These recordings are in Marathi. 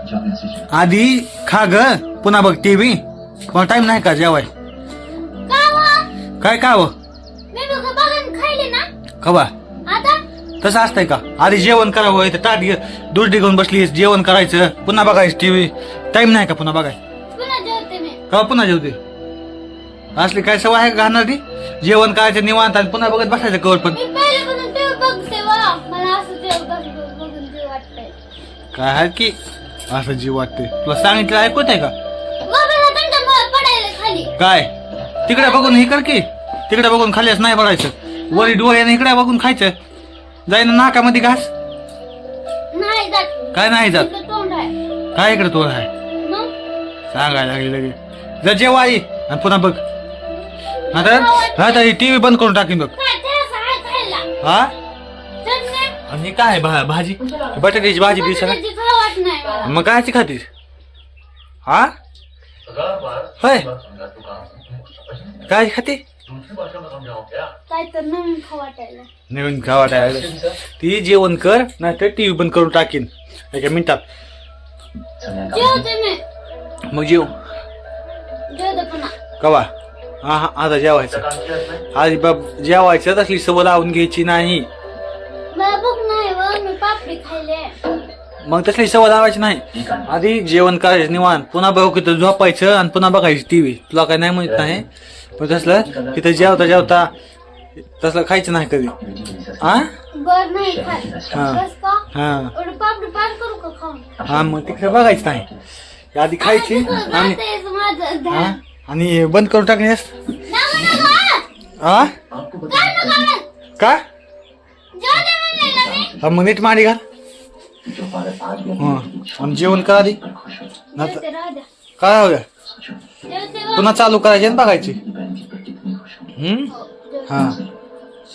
आधी खा ग पुन्हा बघ टीव्ही. मला टाइम नाही का जेवाय? काय का खबा तसं असतंय का? आधी जेवण करावं, इथं ताट दुर्डी घेऊन बसलीस, जेवण करायचं, पुन्हा बघायचं टीव्ही. टाइम नाही का पुन्हा बघाय? का पुन्हा जेवते? असली काय सवय आहे घालणार ती? जेवण करायचं निवांत आणि पुन्हा बघत बसायचं कवर पण. काय आहे की असं जीव वाटते? तुला सांगितलं ऐकत आहे का? काय तिकडे बघून हे कर की, तिकडे बघून खालीच नाही बघायचं, वरी डोळ्याने इकडे बघून खायचं. जाईन नाकामध्ये घास. काय नाही जात? काय इकडे तोड आहे सांगायला लागली लगेच. जा जेव्हा आई आणि पुन्हा बघ. आता टीव्ही बंद करून टाकीन बघ. हा आणि काय भाजी बटाट्याची भाजी दिसत मग कायची खातीस? हा होय काय खाते? नवीन खा वाटायला ती जेवण कर नाही तर टीव्ही बंद करून टाकीन एका मिनिटात. मग जेव कवा? हा हा आता जेवायचं. आधी बाब जेवायचं तसली सवय लावून घ्यायची नाही. मग तसली सवय लावायची नाही. आधी जेवण करायचं निवांत, पुन्हा बघू तिथं झोपायचं आणि पुन्हा बघायची टीव्ही. तुला काय नाही म्हणत नाही, पण तसलं तिथं जेवता जेवता तसलं खायचं नाही कधी. हा हा मग तिकडे बघायचं नाही, आधी खायची आणि बंद करून टाकण्यास. हा का मग नीट माडी घाल आणि जेवण करा आधी. काय हवं पुन्हा चालू करायचे आणि बघायची. हा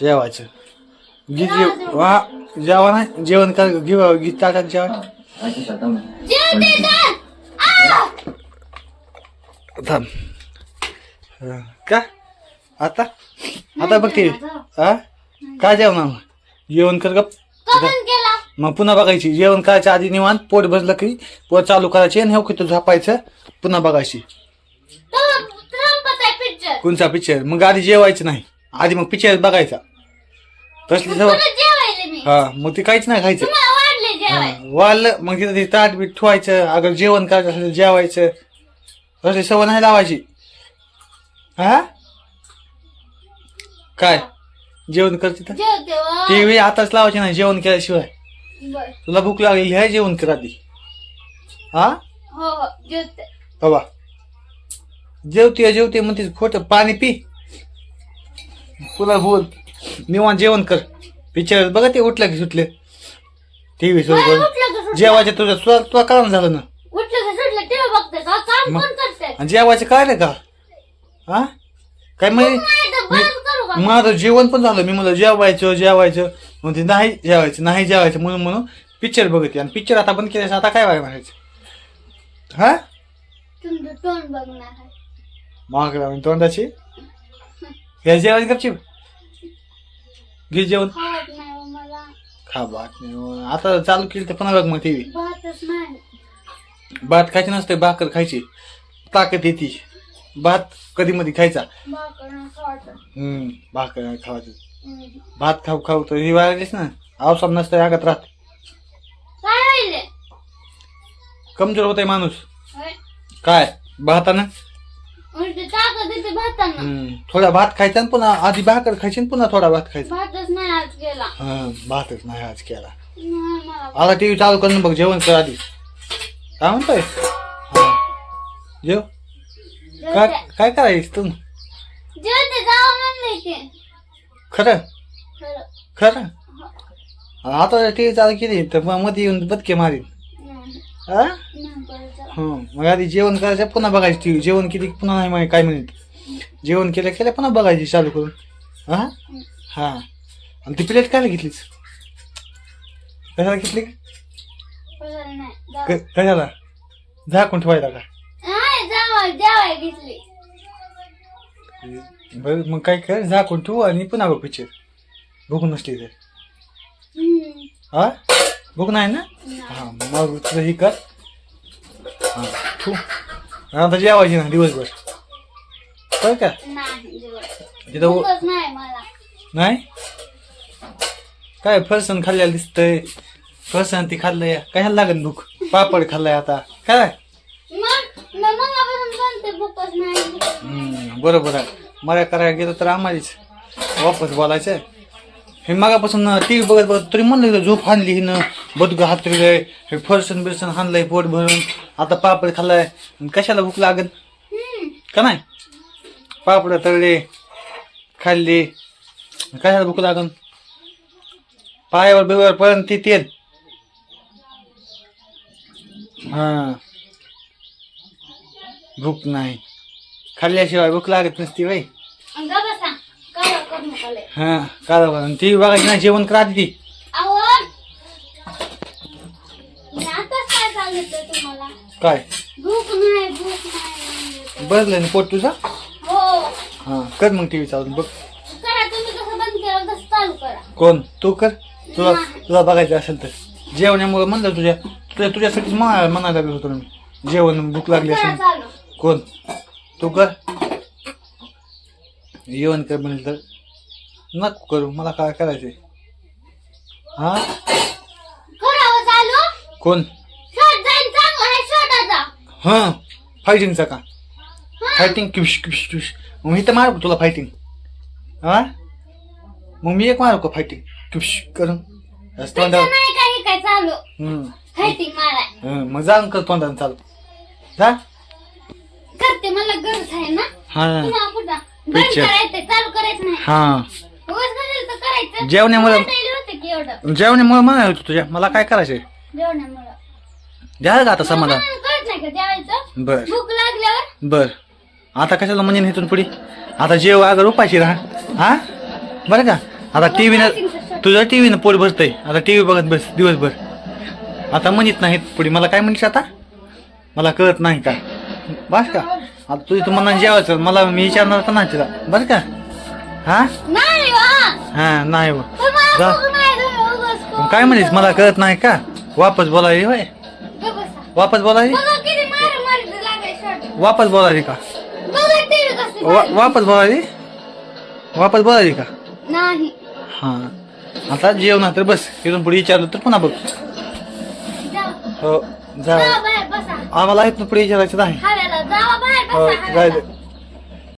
जेवायचं जेवा नाही जेवण कर घेऊ ताटात जेवा. थांब का आता आता बघ टीव्ही. हा काय जेवण जेवण कर गप. मग पुन्हा बघायची. जेवण करायचं आधी निवांत, पोट भरलं की पोट चालू करायची आणि हे झोपायचं, पुन्हा बघायची. कोणचा पिक्चर? मग आधी जेवायचं नाही, आधी मग पिक्चर बघायचा. तसली सवय हा मग ते काहीच नाही खायचं. वाढलं मग तिथं ताट बीट ठेवायचं. अगर जेवण करायचं असेल जेवायचं. तसली सवय नाही लावायची. हा काय जेवण कर तिथं? टीव्ही आताच लावायची नाही जेवण केल्याशिवाय. तुला भूक लागलेली आहे, जेवण कर आधी. हा बाबा जेवते जेवते म्हणते खोटं. पाणी पी, तुला बोल निवांत जेवण कर. पिक्चर बघा ते उठलं की सुटले टीव्ही सुरू करून. जेवायचं तुझं तुला कारण झालं ना. जेवायचं काय का? हा काय माझं जेवण पण झालं. मी मला जेवायचं म्हणते नाही जेवायचं म्हणून पिक्चर बघते. आणि पिक्चर आता बंद केल्यास आता काय व्हाय म्हणायचं? हा माग तोंडाची घ्या जेवायचं गपची घे जेवण. खा भात नाही आता चालू केली तर पुन्हा बघ मग टीव्ही. भात खायची नसते, भाकर खायची, ताकद येते. भात कधी मध्ये खायचा. भाकर नाही खावायचं. भात खाऊ खाऊ तर ही वाढलीस ना. आवसाम नसतं आगत राहत. कमजोर होतय माणूस. काय भातानं थोडा भात खायचा आणि पुन्हा आधी भाकर खायची आणि पुन्हा थोडा भात खायचा. भातच नाही आज केला. आता टीव्ही चालू करून बघ. जेवण कर आधी. काय म्हणतोय? जेव काय करायच तू? खरं खरं आता टीव्ही चालू केली तर मध्ये येऊन बदके मारीन. मग आधी जेवण करायचं पुन्हा बघायची टीव्ही. जेवण केली पुन्हा नाही माहिती काय मिनिट. जेवण केलं पुन्हा बघायची चालू करून. हा आणि ती प्लेट काय घेतलीच? कशाला घेतली? कशाला झाकून ठेवायला का? बरं मग काय कर झाकून ठेवू आणि पुन्हा बघ पिक्चर. बघून नसली तर हा बघून आहे ना. हा मग तुझं ही कर हा तू आता जेवायची ना दिवसभर काय का तिथं नाही काय फरसन खाल्ल्याला दिसतंय फरसन ती खाल्लंय कशाला लागेल भूक पापड खाल्लाय आता काय बरोबर आहे मला करायला गेलं तर आम्हालाच वापस बोलायचं हे मागापासून टी व्ही बघत तरी म्हणलं झोप हाणली हिनं बदग हातरिलंय हे फरसन बिरसन हाणलंय पोट भरून आता पापड खाल्लाय कशाला भूक लागल का नाही पापड तळले खाल्ली कशाला भूक लागल पायावर बिवर पर्यंत ती तेल हा भूक नाही खाल्ल्याशिवाय भूक लागत नसती बाई हा का ती बघायची ना जेवण करा ती काय बसलं ना पोट तुझा हा कर मग टीव्ही चालून बघ कोण तू कर तुला तुला बघायचं असेल तर जेवणामुळे म्हणलं तुझ्यासाठीच म्हणायला लागलो होतो मी जेवण भूक लागली असेल कोण तू कर जेवण कर म्हणेल तर नको करू मला काय करायचंय हा कोण हा फायटिंगचा का फायटिंग किश किश किश मग मी तर मारू तुला फायटिंग हा मग मी एक मारू का फायटिंग किश करून मग जा कर तोंडाने चालू जा करते मला गरज आहे ना हा पिक्चर चालू करायचं नाही हा करायचं जेवण्यामुळे जेवण्यामुळे म्हणाल तुझ्या मला काय करायचंय द्या का आता समाधान बर भूक लागल्यावर बर आता कशाला म्हणजे इथून पुढे आता जेव अगर उपाशी राहा हा बरं का आता टीव्हीनं तुझं टीव्हीनं पोट भरतंय आता टीव्ही बघत बस दिवसभर आता म्हणत नाहीत पुढे मला काय म्हणशील आता मला कळत नाही का बस का आता तुझी तुम्हाला जेवायचं मला मी विचारणार तर नाही तुला बरं का हा हा नाही जा काय म्हणेस मला कळत नाही का वापस बोलायली होय वापस बोलायली वापस बोलायली का वापस बोलायली का नाही हा आता जेवण तर बस इथून पुढे विचारलं तर पुन्हा बघ हो जा आम्हाला इथून पुढे विचारायचं नाही हो जायचं